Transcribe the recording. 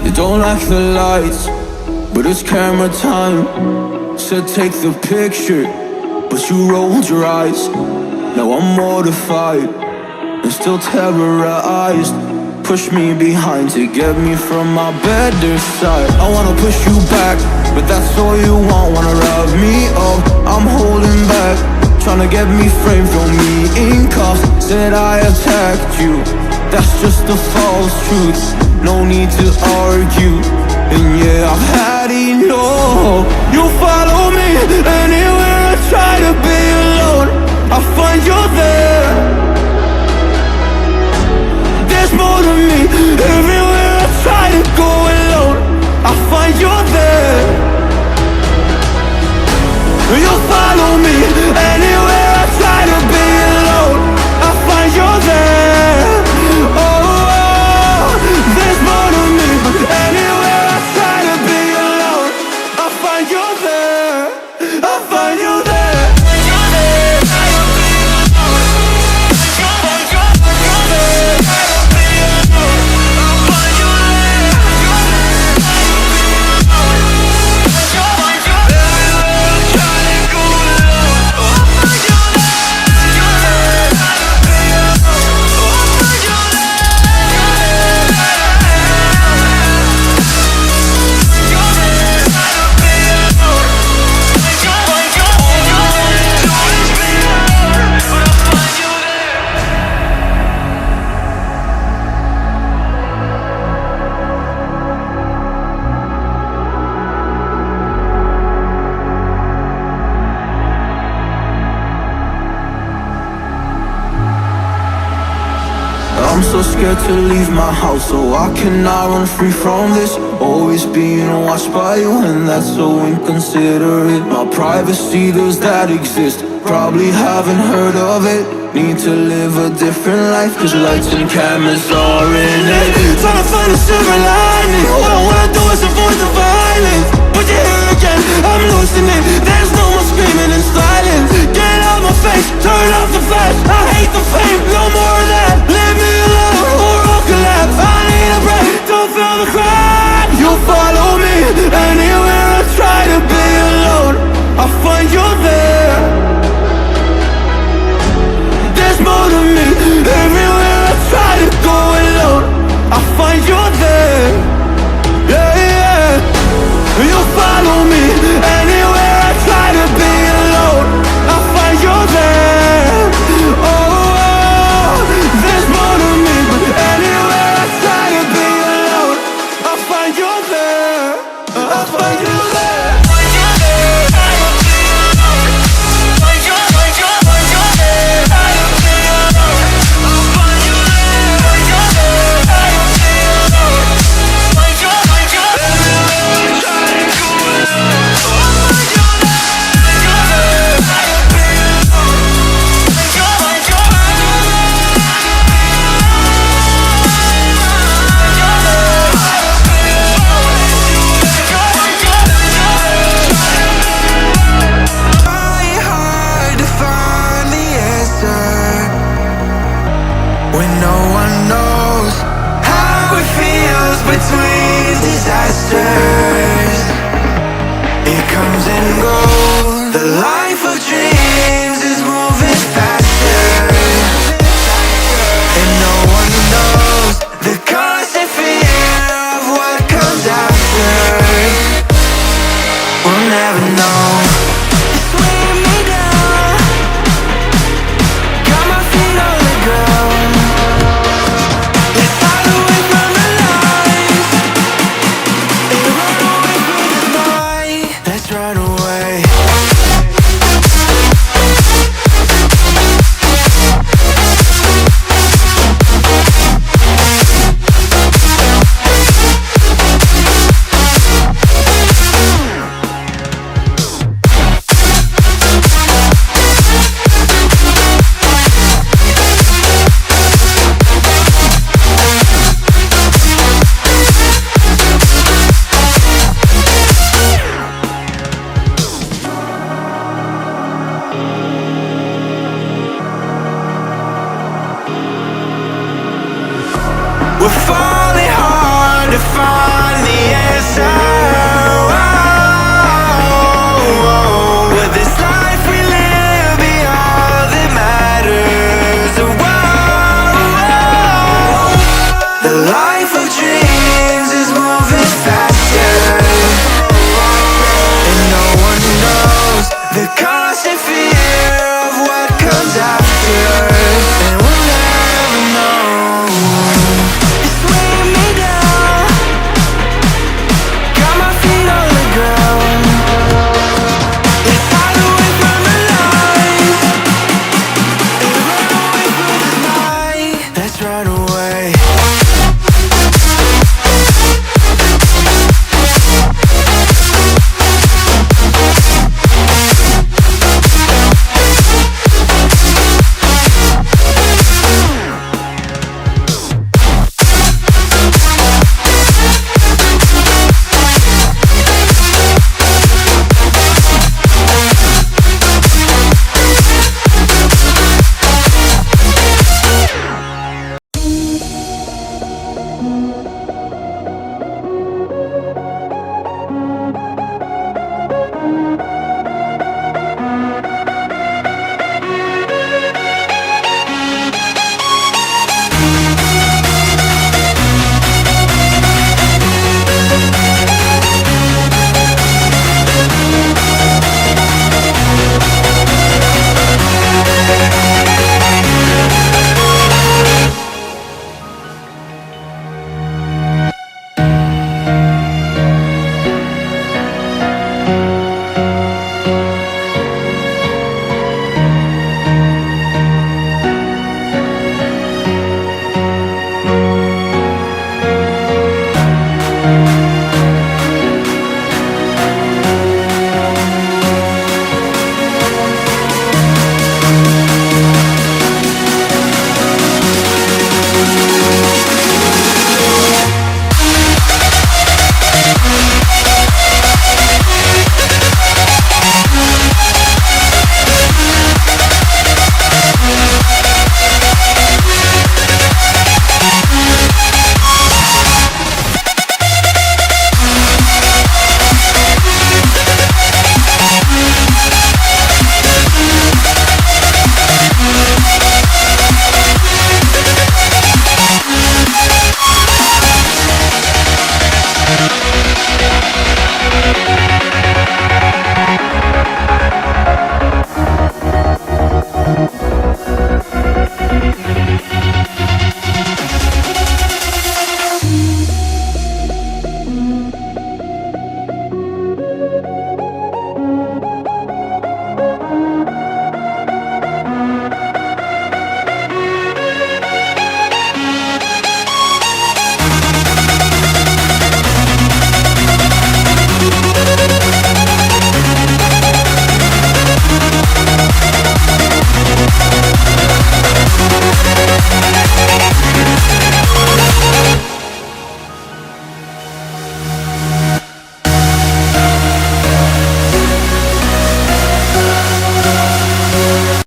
You don't like the lights, but it's camera time. Said take the picture, but you rolled your eyes. Now I'm mortified and still terrorized. Push me behind to get me from my better side. I wanna push you back, but that's all you want. Wanna rub me up, I'm holding back. Tryna get me framed, throw me in cuffs. Said I attacked you, that's just a false truth. No need to argue, and yeah, I've had enough. You follow me anywhere I try to be alone. I find you there. There's more to me. Everywhere I try to go alone, I find you there. You follow me anywhere I try to be alone, I find you there. Oh, there's more to me. Anywhere I try to be alone, I find you there. I find you there. I'm so scared to leave my house, so I cannot run free from this. Always being watched by you, and that's so inconsiderate. My privacy, does that exist? Probably haven't heard of it. Need to live a different life, cause lights and cameras are in it. Trying to find a silver lining. All I wanna do is avoid the violence. But you're here again, I'm losing it. There's no more screaming in silence. Get out my face, turn off the flash. I hate the fame, no more of that. Leave me alone or I'll collapse. I need a break, don't feel the crack. You follow me anywhere I try to be alone, I find you there. There's more to me. Everywhere I try to go alone, I dream.